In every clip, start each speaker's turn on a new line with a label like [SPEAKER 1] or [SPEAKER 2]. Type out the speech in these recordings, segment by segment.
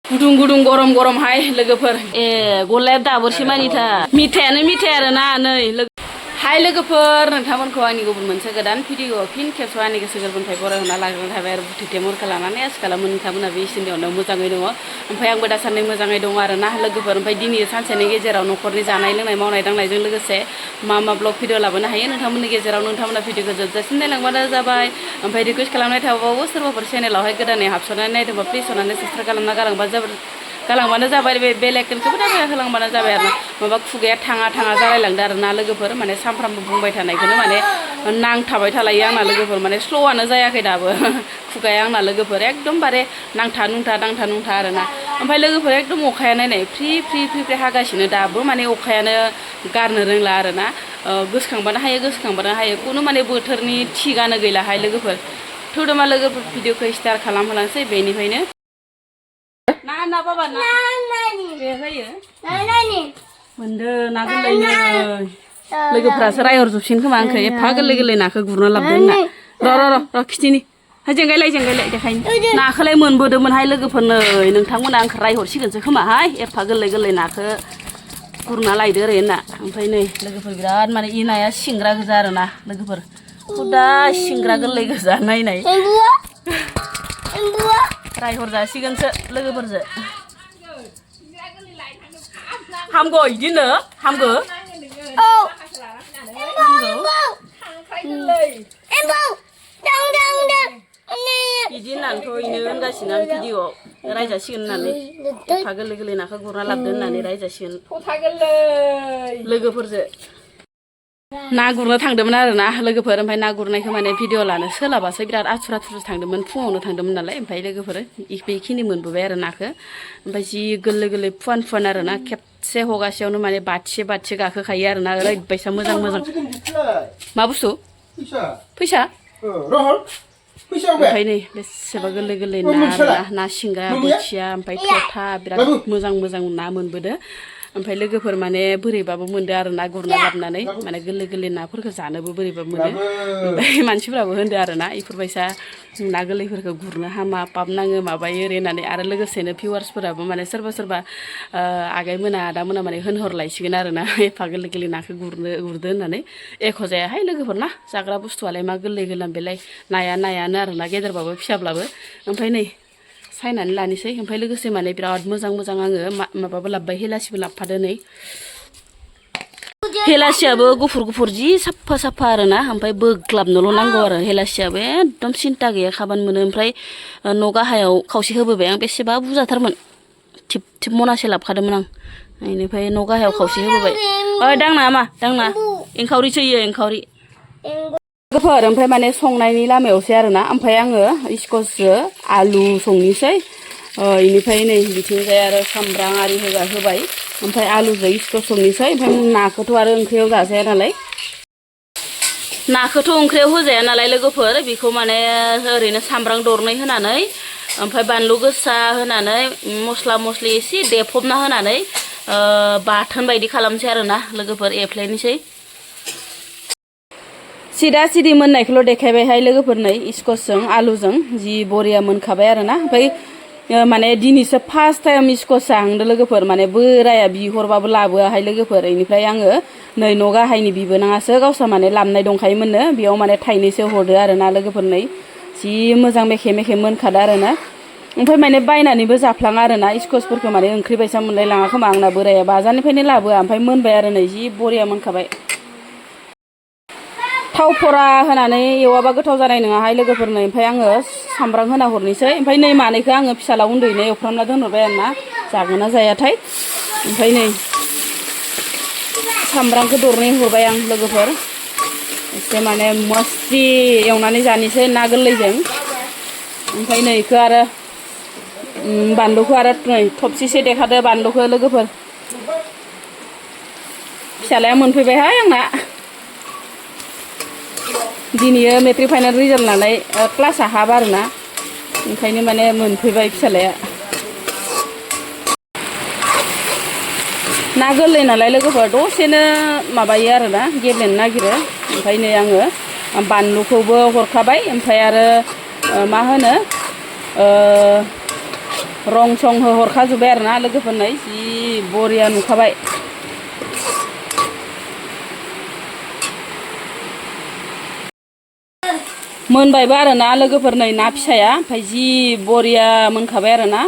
[SPEAKER 1] गुदुं गुदुं गरम गरमहाय लोगोफोर गलाया दाबोरसे मानिथा मिथायानो मिथाय आरोना नै हाय लोगोफोर नोंथांमोनखौ आंनि गुबुन मोनसे गोदान भिडिअ फिन खेबसेआव आंनि गोसो गोरबोनिफ्राय बरायहरना लाग्रोनाय थाबाय आरो बुथि टेमरखौ लानानै आथिखालाव नोंथांमोना बे इसोरनियावनो मोजाङै दङ ओमफ्राय आंबो दासान्दि मोजाङै दङ आरोना लोगोफोर ओमफ्राय दिनै सानसेनि गेजेराव न'खरनि जानाय लोंनाय मावनाय दांनायजों लोगोसे मा ब्लग भिडिअ लाबोनो हायो नोंथांमोननि गेजेराव नोंथांमोना भिडिअखौ जोबजासिम नायलांबानो जाबाय ओमफ्राय रिकुवेस्ट खालामनाय थाबावो सोरबाफोर चेनेलावहाय गोदानै हाबस'नानै नायदोंबा प्लिज अननानै साबस्क्राइब खालामना गालांबानो जाबाय बे बेल आइकनखौबो दाबिना होलांबानो जाबाय आरो माबा खुगाया थाङा जालायलांदो आरोना लोगोफोर माने सानफ्रामबो बुंबाय थानायखौनो माने नांथाबाय थालायो आंना लोगोफोर माने स्ल'आनो जायाखै दाबो खुगाया आंना लोगोफोर एकदमबारे नांथा नुंथा आरोना ओमफ्राय लोगोफोर एकदम अखाया नायनाय फ्रि हागासिनो दाबो माने अखायानो गारनो रोंला आरोना गोसोखांबानो हायो खुनु माने बोथोरनि थिगानो गैलाहाय लोगोफोर थौदोमा लोगोफोर भिडिअखौ स्टार्ट खालामहोलांसै बेनिफ्रायनो ना बाबा ना बे होयो मोनदो ना गोरलैनो लोगोफ्रासो रायहरजोबसिन खोमा आंखौ एफा गोरलै नाखौ गुरना लाबोदों ना र' खिथिनि जेंगायलाय देखायनो नाखौलाय मोनबोदोंमोनहाय लोगोफोर नै नोंथांमोना आंखौ रायहरसिगोनसो खोमाहाय एफा गोरलै नाखौ गुरना लायदो ओरै होनना ओमफ्राय नै लोगोफोर बिराद माने इ नाया सिंग्रा गोजा आरोना लोगोफोर खुदा सिंग्रा गोरलै गोजा नायनाय रायहर जासिगोनसो लोगोफोरजों हामगौ इदिनो हामगौ बिदि होननानैथ' इनो होनगासिनो आं भिडिअआव रायजासिगोन होननानै एफा गोरलै नाखौ गुरना लाबोदो होननानै रायजासिगोन लोगोफोरजों ना गुरनो थांदोंमोन आरोना लोगोफोर ओमफ्राय ना गुरनायखौ माने भिडिअ लानो सोलाबासै बिराद आथुर थांदोंमोन फुङावनो थांदोंमोन नालाय ओमफ्राय लोगोफोर बेखिनि मोनबोबाय आरो नाखौ ओमफ्राय जि गोरलै फुवान आरोना खेबसे हगासेयावनो माने बाथिसे गाखोखायो आरोना ओरैबायसा मोजां मा बुस्थु फैसा ओमफ्राय नै बेसेबा गोरलै ना सिंगा बोथिया ओमफ्राय थथा बिराद मोजां ना मोनबोदो ओमफ्राय लोगोफोर माने बोरैबाबो मोनदो आरो ना गुरना लाबोनानै माने गोरलै नाफोरखौ जानोबो बोरैबा मोनो ओमफ्राय मानसिफोराबो होनदो आरो ना इफोरबायसा ना गोरलैफोरखौ गुरनो हामा पाप नाङो माबायो ओरै होननानै आरो लोगोसेनो भिउवार्सफोराबो माने सोरबा आगैमोना आदामोना माने होनहरलायसिगोन आरो ना एफा गोरलै नाखौ गुरदो होननानै एख' जायाहाय लोगोफोर ना जाग्रा बुस्थुआलाय मा गोरलै बेलाय नायानो आरो ना गेदेरबाबो फिसाब्लाबो ओमफ्राय नै सायनानै लानोसै ओमफ्राय लोगोसे माने बिराद मोजां आङो माबाबो लाबोबाय हेलासिबो लाबोफादो नै हेलासियाबो गुफुर जि साफा आरोना ओमफ्राय बोग्लाबनोल' नांगौ आरो हेलासियाबो एकदम सिन्था गैया खाबानो मोनो ओमफ्राय न' गाहायाव खावसे होबोबाय आं बेसेबा बुरजाथारमोन थिब मनासे लाबोखादोंमोन आं बेनिफ्राय न' गाहायाव खावसे होबोबाय दांना एंखावरिसो इयो एंखावरि लोगोफोर ओमफ्राय माने संनायनि लामायावसै आरोना ओमफ्राय आङो स्कसजों आलु संनोसै बेनिफ्राय नै बिथिंजाय आरो सामब्राम आरि होबाय ओमफ्राय आलुजों स्कस संनोसै ओमफ्राय नाखौथ' आरो ओंख्रियाव जाजाया नालाय नाखौथ' ओंख्रियाव होजाया नालाय लोगोफोर बेखौ माने ओरैनो सामब्राम दरनै होनानै ओमफ्राय बानलु गोसा होनानै मस्ला मस्लि एसे देफबना होनानै बाथोन बायदि खालामसै आरोना लोगोफोर एफ्लेनोसै सिदा मोननायखौल' देखायबायहाय लोगोफोर नै स्कसजों आलुजों जि बरिया मोनखाबाय आरोना ओमफ्राय माने दिनैसो फार्स्ट टाइम स्कस जाहांदो लोगोफोर माने बोराया बिहरबाबो लाबोआहाय लोगोफोर बेनिफ्राय आङो नै न' गाहायनि बिबोनाङासो गावसा माने लाबनाय दंखायोमोननो बेयाव माने थाइनैसो हरदो आरोना लोगोफोर नै जि मोजां मेखे मोनखादो आरोना ओमफ्राय माने बायनानैबो जाफ्लाङा आरोना स्कसफोरखौ माने ओंख्रि बायसा मोनलाय लाङा खोमा आंना बोराया बाजारनिफ्रायनो लाबोआ ओमफ्राय मोनबाय आरो नै जि बरिया मोनखाबाय थाव फरा होनानै एवाबा गोथाव जानाय नङाहाय लोगोफोरनो ओमफ्राय आङो सामब्राम होना हरनोसै ओमफ्राय नै मानैखौ आङो फिसाला उन्दैनो एवफ्रामना दोनहरबाय आरोना जागोन ना जायाथाय ओमफ्राय नै सामब्रामखौ दरनै हरबाय आं लोगोफोर एसे माने मस्ति एवनानै जानोसै ना गोरलैजों ओमफ्राय नै इखौ आरो बानलुखौ आरो नै थबसिसे देखादो बानलुखौ लोगोफोर फिसालाया मोनफैबायहाय आंना दिनैयो मेट्रिक फाइनाल रिजाल्ट नालाय क्लासआ हाब आरोना ओंखायनो माने मोनफैबाय फिसालाया ना गोरलै नालाय लोगोफोर दसेनो माबायो आरोना गेब्लेनो नागिरो ओमफ्राय नै आङो बानलुखौबो हरखाबाय ओमफ्राय आरो मा होनो रं सं हरखाजोब्बाय आरोना लोगोफोरनो जि बरिया नुखाबाय मोनबायबो आरोना लोगोफोरनो ना फिसाया ओमफ्राय जि बरिया मोनखाबाय आरोना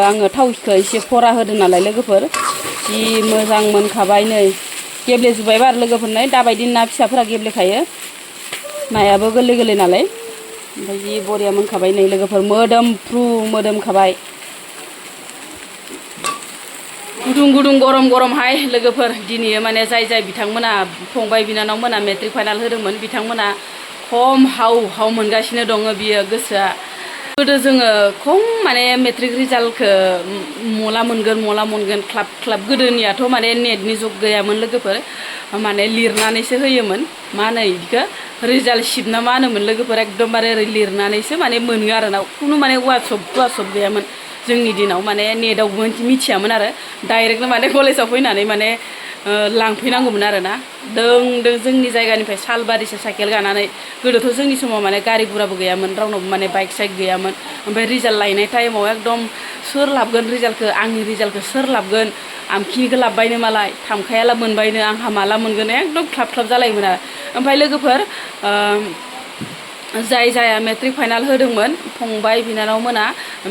[SPEAKER 1] आङो थावखौ एसे फरा होदों नालाय लोगोफोर जि मोजां मोनखाबाय नै गेब्लेजोब्बायबो आरो लोगोफोरनो दाबायदि ना फिसाफोरा गेब्लेखायो नायाबो गोरलै गोरलै नालाय ओमफ्राय जि बरिया मोनखाबाय नै लोगोफोर मोदोमफ्रु मोदोमखाबाय गुदुं गुदुं गरम गरमहाय लोगोफोर दिनै माने जाय बिथांमोना फंबाय बिनानावमोना मेट्रिक फाइनाल होदोंमोन बिथांमोना खम हाव हाव मोनगासिनो दङ बियो गोसोआ गोदो जोङो खम माने मेट्रिक रिजाल्टखौ मला मोनगोन क्लाब क्लाब गोदोनियाथ' माने नेटनि जुग गैयामोन लोगोफोर माने लिरनानैसो होयोमोन मा होनो बिदिखौ रिजाल्ट शिट ना मा होनोमोन लोगोफोर एकदमबारे लिरनानैसो माने मोनो आरोना खुनु माने वाट्सअप गैयामोन जोंनि दिनाव माने नेटआवबो मिथियामोन आरो डाइरेक्टनो माने कलेजाव फैनानै माने लांफैनांगौमोन आरोना दों जोंनि जायगानिफ्राय सालबारिसो साइकेल गानानै गोदोथ' जोंनि समाव माने गारि गुराबो गैयामोन रावनावबो माने बाइक साइक गैयामोन ओमफ्राय रिजाल्ट लायनाय टाइमाव एकदम सोर लाबगोन रिजाल्टखौ आंनि रिजाल्टखौ सोर लाबगोन आमखिनिखौ लाबबायनो मालाय थामखायाला मोनबायनो आंहा माला मोनगोन एकदम क्लाब जालायोमोन आरो ओमफ्राय लोगोफोर जाया मेट्रिक फाइनाल होदोंमोन फंबाय बिनानाव मोना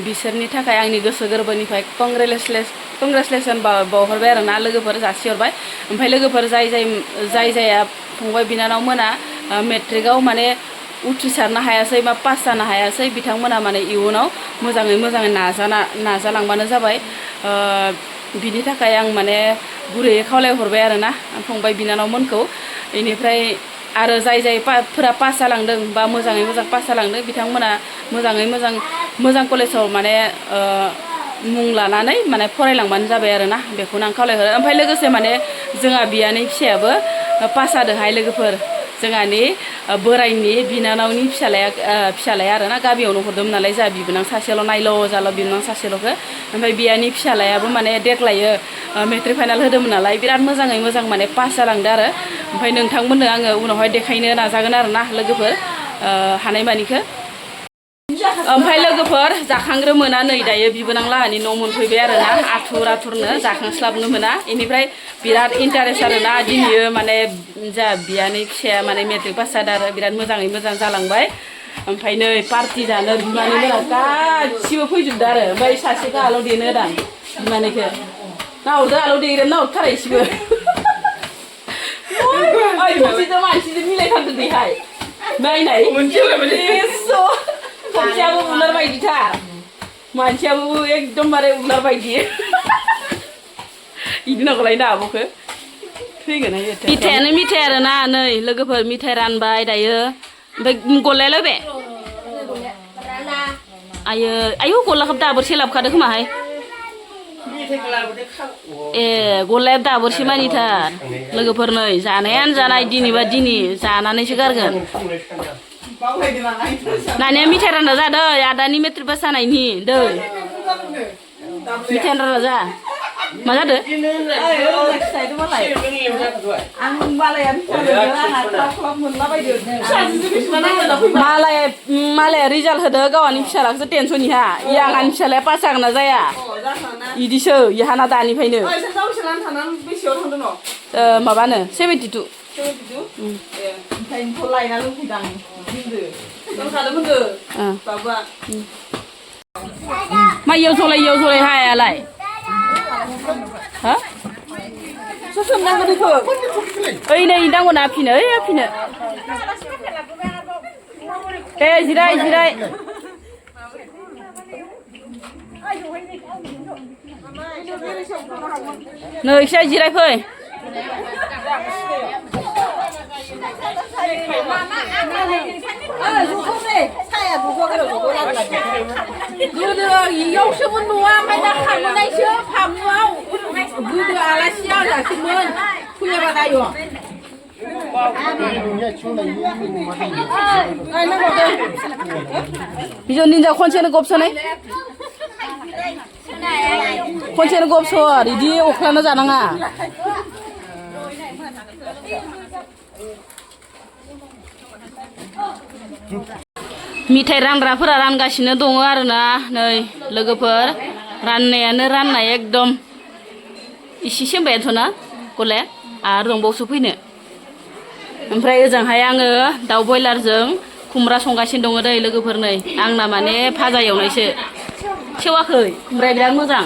[SPEAKER 1] बिसोरनि थाखाय आंनि गोसो गोरबोनिफ्राय कंग्रेचुलेसन बावहरबाय आरोना लोगोफोर जासिहरबाय ओमफ्राय लोगोफोर जाया फंबाय बिनानाव मोना मेट्रिकआव माने उथ्रिसारनो हायासै बा पास जानो हायासै बिथांमोना माने इयुनाव मोजाङै नाजालांबानो जाबाय बिनि थाखाय आं माने गुरैयै खावलायहरबाय आरोना फंबाय बिनानावमोनखौ बेनिफ्राय आरो जायफोरा पास जालांदों बा मोजाङै मोजां पास जालांदों बिथांमोना मोजां कलेजाव माने मुं लानानै माने फरायलांबानो जाबाय आरोना बेखौनो आं खावलायहरो ओमफ्राय लोगोसे माने जोंहा बियानै फिसायाबो पास जादोंहाय लोगोफोर जोंहानि बोराइनि बिनानावनि फिसालाया आरोना गामियावनो हरदोंमोन नालाय जोंहा बिबोनां सासेल' नायल' जाल' बिबोनां सासेल'खौ ओमफ्राय बियानि फिसालायाबो माने देग्लायो मेट्रिक फाइनाल होदोंमोन नालाय बिराद मोजाङै मोजां माने पास जालांदो आरो ओमफ्राय नोंथांमोननो आङो उनावहाय देखायनो नाजागोन आरोना लोगोफोर हानायमानिखौ ओमफ्राय लोगोफोर जाखांग्रो मोना नै दायो बिबोनां लाहानि न' मोनफैबाय आरोना आथुरनो जाखांस्लाबनो मोना बेनिफ्राय बिराद इन्टारेस्ट आरोना दिनैयो माने जा बियानै फिसाया माने मेट्रिक पास जादों आरो बिराद मोजाङै मोजां जालांबाय ओमफ्राय नै पार्टि जानो बिमानैमोना गासिबो फैजोबदो आरो ओमफ्राय सासेखौ आल' देनो होदां बिमानैखौ नाहरदो आल' देग्रेब नाहरथारा इसेबो मानसिजों मिलायथारदो देहाय नायनाय खनसेयाबो उलार बायदिथार मानसियाबो एकदमबारे उलार बायदि बिदि नांगौलाय ना आब'खौ थैगोन मिथाइ आरोना नै लोगोफोर मिथाइ रानबाय दायो ओमफ्राय गलायालाय बे आयु गलाखौ दाबोरसे लाबोखादो खोमाहाय ए गलाया दाबोरसे मानिथार लोगोफोर नै जानायानो जानाय दिनैबा दिनै जानानैसो गारगोन नानिया मिथाइ रानना जादों आदानि मेट्रिक पास जानायनि दै मिथाइ रानना जा मा जादों मालाया रिजाल्ट होदो गावहानि फिसालाखौसो टेनसन इहा आंहानि फिसालाया पास जागोन ना जाया इदिसो इहाना दानिफ्रायनो माबानो 72 मा इयाव जलाय हायालाय हा सोमनांगौ बेखौ ओइ नै नांगौ ना आफिनो दे जिराय नै इसे जिराय फै गोदो इयावसोमोन न'आ ओमफ्राय दा खांबोनायसो फामुआव गोदो आलासि आलासिमोन फैयाबा दायो बिजन निन्जा खनसेनो गबसनाय खनसेनो गबसर इदि अख्लाना जानाङा मिथाइ रानग्राफोरा रानगासिनो दङ आरोना नै लोगोफोर राननायानो राननाय एकदम इसे सेमबायानोथ' ना गलाया आरो दंबावसो फैनो ओमफ्राय ओजोंहाय आङो दाउ बयलारजों खुमब्रा संगासिनो दङ दै लोगोफोर नै आंना माने भाजा एवनायसो सेवाखै खुमब्राया बिराद मोजां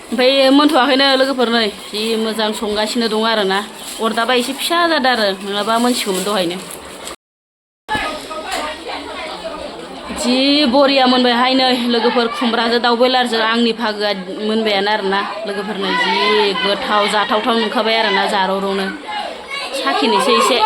[SPEAKER 1] ओमफ्राय मोनथ'वाखैनो लोगोफोर नै जि मोजां संगासिनो दङ आरोना अरदाबा एसे फिसा जादों आरो नङाबा मोनसिगौमोन दहायनो जि बरिया मोनबायहाय नै लोगोफोर खुमब्राजों दाउ बयलारजों आंनि भागोआ मोनबायानो आरोना लोगोफोर नै जि गोथाव जाथावथाव नुखाबाय आरोना जारौरौनो साखिनोसै एसे